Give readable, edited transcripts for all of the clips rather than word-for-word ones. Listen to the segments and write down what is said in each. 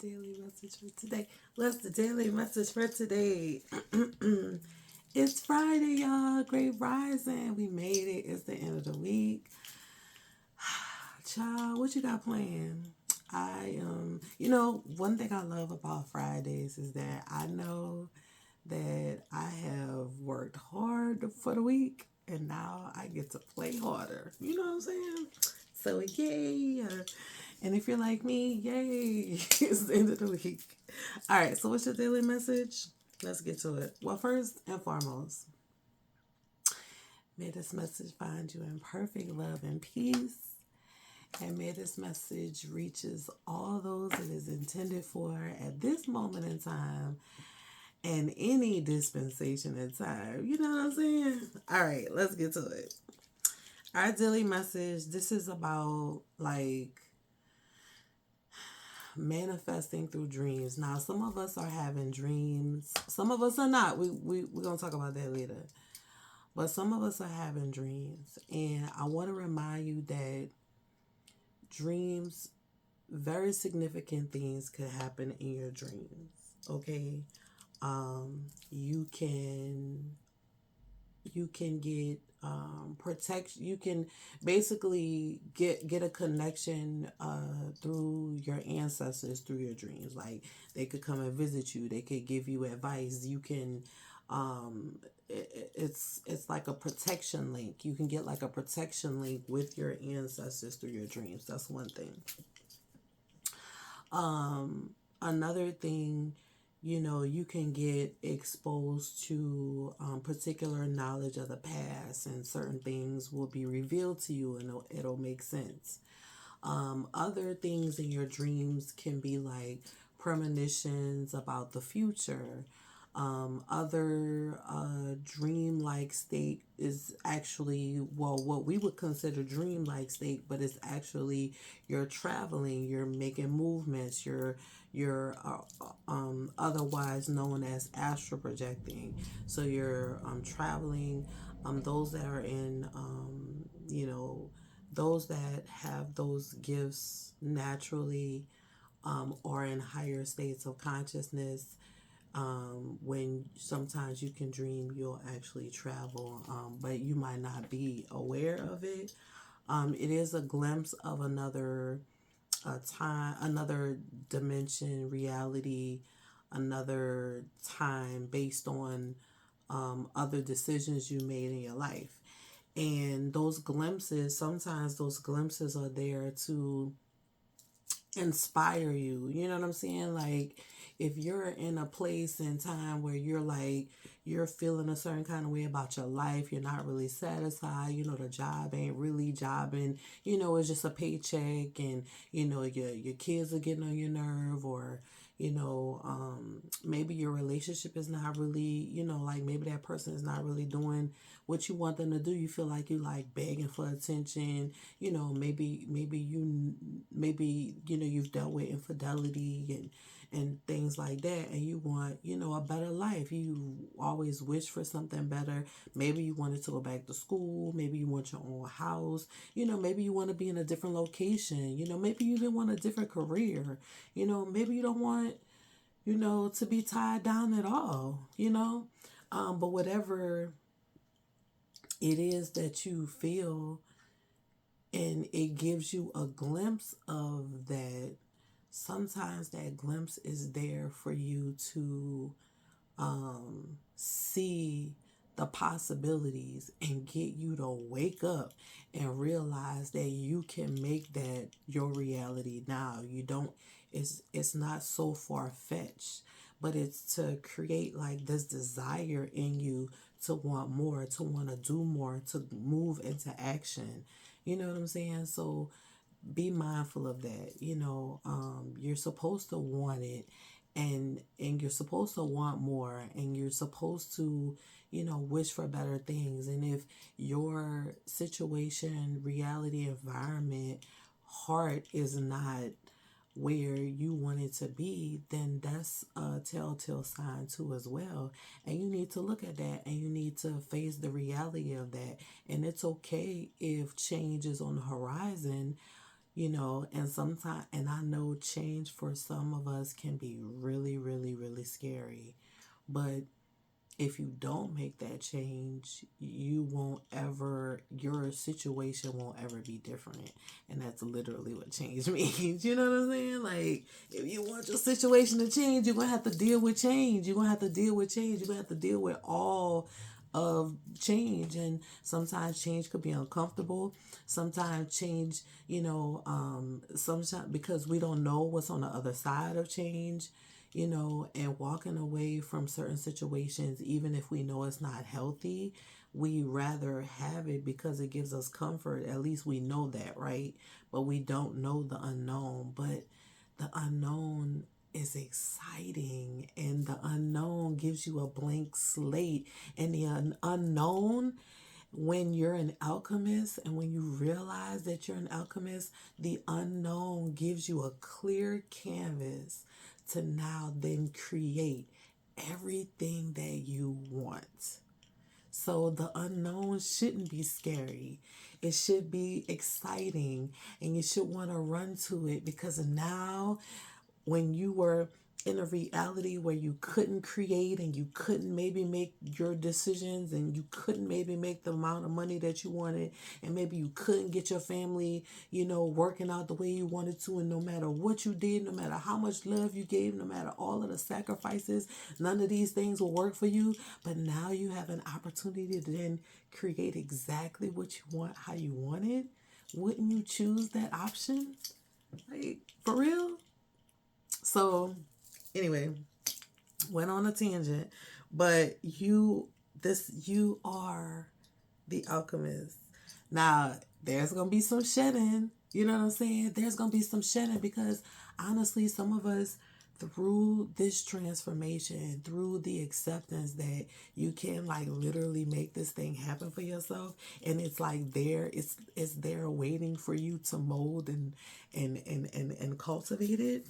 daily message for today? What's the daily message for today? It's Friday, y'all. Great rising. We made it. It's the end of the week. Child, what you got planned? One thing I love about Fridays is that I know that I have worked hard for the week and now I get to play harder. You know what I'm saying? So, yay. And if you're like me, yay. It's the end of the week. All right, so what's your daily message? Let's get to it. Well, first and foremost, may this message find you in perfect love and peace. And may this message reaches all those it is intended for at this moment in time and any dispensation in time. You know what I'm saying? All right, let's get to it. Our daily message, this is about like manifesting through dreams. Now, some of us are having dreams. Some of us are not. We're going to talk about that later. But some of us are having dreams. And I want to remind you that dreams, very significant things could happen in your dreams. Okay? You can get protect. You can basically get a connection through your ancestors through your dreams. Like they could come and visit you. They could give you advice. You can it's like a protection link. You can get like a protection link with your ancestors through your dreams. That's one thing. Another thing, you can get exposed to particular knowledge of the past, and certain things will be revealed to you, and it'll make sense. Other things in your dreams can be like premonitions about the future. Other dream-like state is actually, well, what we would consider dream-like state, but it's actually you're traveling, you're making movements, you're otherwise known as astral projecting. So you're traveling. Those that are in those that have those gifts naturally, or in higher states of consciousness, when sometimes you can dream you'll actually travel, but you might not be aware of it. It is a glimpse of another time, another dimension, reality, another time based on other decisions you made in your life. And those glimpses, sometimes those glimpses are there to inspire you. You know what I'm saying? Like if you're in a place and time where you're like you're feeling a certain kind of way about your life, you're not really satisfied, the job ain't really jobbing, it's just a paycheck, and your kids are getting on your nerve, or maybe your relationship is not really, like maybe that person is not really doing what you want them to do. You feel like you like begging for attention. Maybe you've dealt with infidelity and things like that, and you want a better life. You always wish for something better. Maybe you wanted to go back to school. Maybe you want your own house. Maybe you want to be in a different location. Maybe you didn't want a different career. Maybe you don't want to be tied down at all. But whatever it is that you feel, and it gives you a glimpse of that. Sometimes that glimpse is there for you to see the possibilities and get you to wake up and realize that you can make that your reality now. You don't, it's not so far-fetched, but it's to create like this desire in you to want more, to want to do more, to move into action. You know what I'm saying? So be mindful of that. You're supposed to want it, and you're supposed to want more, and you're supposed to wish for better things. And if your situation, reality, environment, heart is not where you want it to be, then that's a telltale sign too as well. And you need to look at that, and you need to face the reality of that. And it's okay if change is on the horizon. And sometimes, and I know change for some of us can be really, really, really scary. But if you don't make that change, you won't ever, your situation won't ever be different. And that's literally what change means. You know what I'm saying? Like, if you want your situation to change, you're going to have to deal with change. You're going to have to deal with change. You're going to have to deal with all of change. And sometimes change could be uncomfortable. Sometimes change, sometimes because we don't know what's on the other side of change, and walking away from certain situations, even if we know it's not healthy, we rather have it because it gives us comfort. At least we know that, right? But we don't know the unknown. But the unknown is exciting, and the unknown gives you a blank slate. And the unknown, when you're an alchemist and when you realize that you're an alchemist, the unknown gives you a clear canvas to now then create everything that you want. So the unknown shouldn't be scary. It should be exciting, and you should want to run to it, because now when you were in a reality where you couldn't create and you couldn't maybe make your decisions, and you couldn't maybe make the amount of money that you wanted, and maybe you couldn't get your family, working out the way you wanted to, and no matter what you did, no matter how much love you gave, no matter all of the sacrifices, none of these things will work for you. But now you have an opportunity to then create exactly what you want, how you want it. Wouldn't you choose that option? Like, for real? So anyway, went on a tangent, but you are the alchemist. Now, there's going to be some shedding. You know what I'm saying? There's going to be some shedding, because honestly, some of us, through this transformation, through the acceptance that you can like literally make this thing happen for yourself, and it's like it's there waiting for you to mold and cultivate it.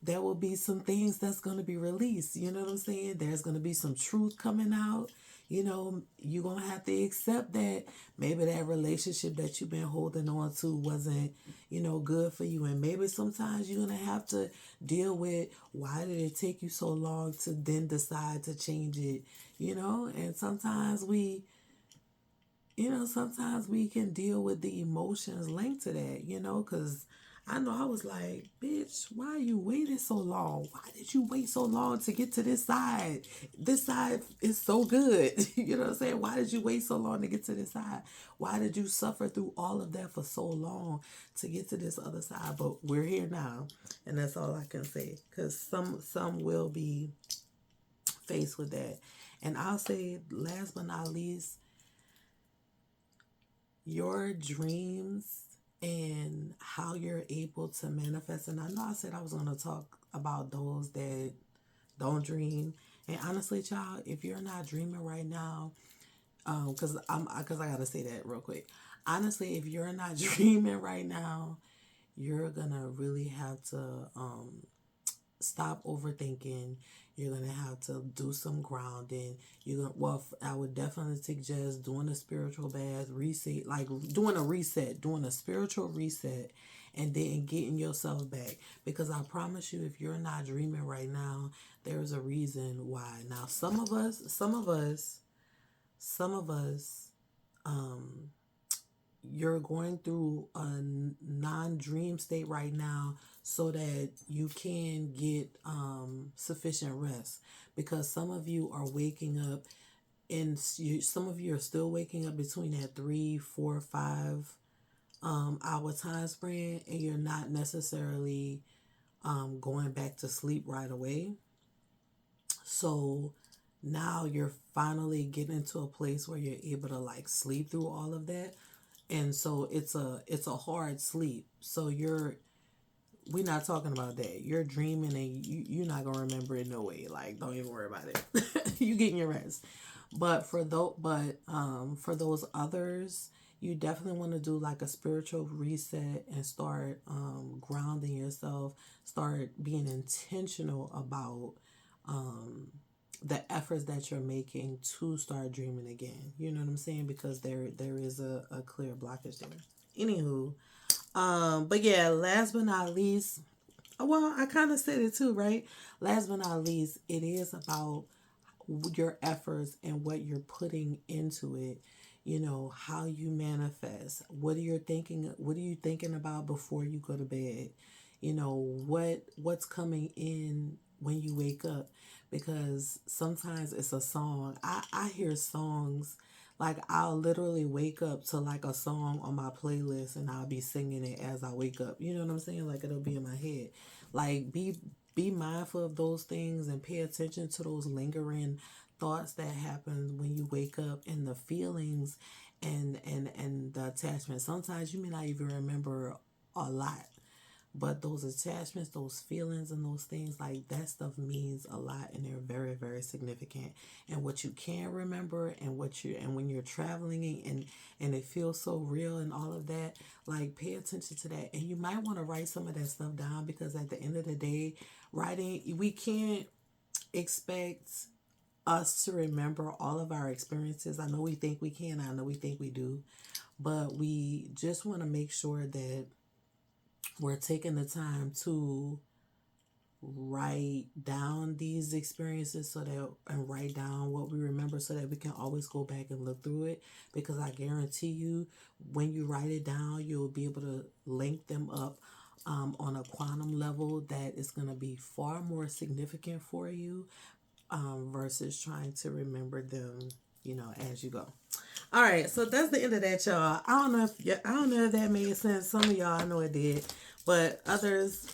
There will be some things that's going to be released. You know what I'm saying? There's going to be some truth coming out. You're going to have to accept that maybe that relationship that you've been holding on to wasn't, good for you. And maybe sometimes you're going to have to deal with, why did it take you so long to then decide to change it? And sometimes we can deal with the emotions linked to that, because I know I was like, bitch, why you waited so long? Why did you wait so long to get to this side? This side is so good. You know what I'm saying? Why did you wait so long to get to this side? Why did you suffer through all of that for so long to get to this other side? But we're here now, and that's all I can say, because some will be faced with that. And I'll say, last but not least, your dreams and how you're able to manifest. And I know I said I was going to talk about those that don't dream. And honestly, child, if you're not dreaming right now, because I gotta say that real quick. Honestly, if you're not dreaming right now, you're gonna really have to stop overthinking. You're gonna have to do some grounding. I would definitely suggest doing a spiritual bath, reset, like doing a spiritual reset, and then getting yourself back. Because I promise you, if you're not dreaming right now, there's a reason why. Now, some of us, you're going through a non-dream state right now, so that you can get sufficient rest, because some of you are waking up, and some of you are still waking up between that 3, 4, 5 hour time span, and you're not necessarily going back to sleep right away. So now you're finally getting to a place where you're able to like sleep through all of that. And so it's a hard sleep. So we're not talking about that. You're dreaming, and you're not gonna remember it no way. Like, don't even worry about it. You getting your rest. But for those others, you definitely want to do like a spiritual reset and start grounding yourself. Start being intentional about the efforts that you're making to start dreaming again. You know what I'm saying? Because there is a clear blockage there. Anywho, But yeah, last but not least, well, I kind of said it too, right? Last but not least, it is about your efforts and what you're putting into it. You know, how you manifest. What are you thinking about before you go to bed? You know, what's coming in when you wake up, because sometimes it's a song. I hear songs, like I'll literally wake up to like a song on my playlist and I'll be singing it as I wake up. You know what I'm saying? Like it'll be in my head. Like be mindful of those things and pay attention to those lingering thoughts that happen when you wake up, and the feelings and the attachment. Sometimes you may not even remember a lot, but those attachments, those feelings, and those things, like that stuff means a lot, and they're very, very significant. And what you can remember, and when you're traveling, and it feels so real, and all of that, like pay attention to that. And you might want to write some of that stuff down, because at the end of the day, writing, we can't expect us to remember all of our experiences. I know we think we can, I know we think we do, but we just want to make sure that we're taking the time to write down these experiences, so that, and write down what we remember, so that we can always go back and look through it, because I guarantee you, when you write it down, you'll be able to link them up on a quantum level that is going to be far more significant for you, versus trying to remember them, as you go. All right, so that's the end of that, y'all. I don't know if that made sense. Some of y'all, I know it did, but others,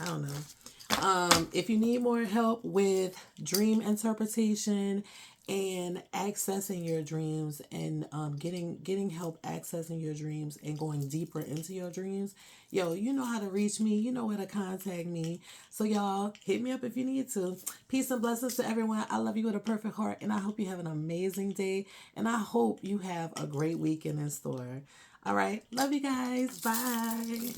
I don't know. If you need more help with dream interpretation and accessing your dreams, and getting help accessing your dreams and going deeper into your dreams, yo, you know how to reach me. You know where to contact me. So y'all, hit me up if you need to. Peace and blessings to everyone. I love you with a perfect heart, and I hope you have an amazing day, and I hope you have a great weekend in store. All right, love you guys. Bye.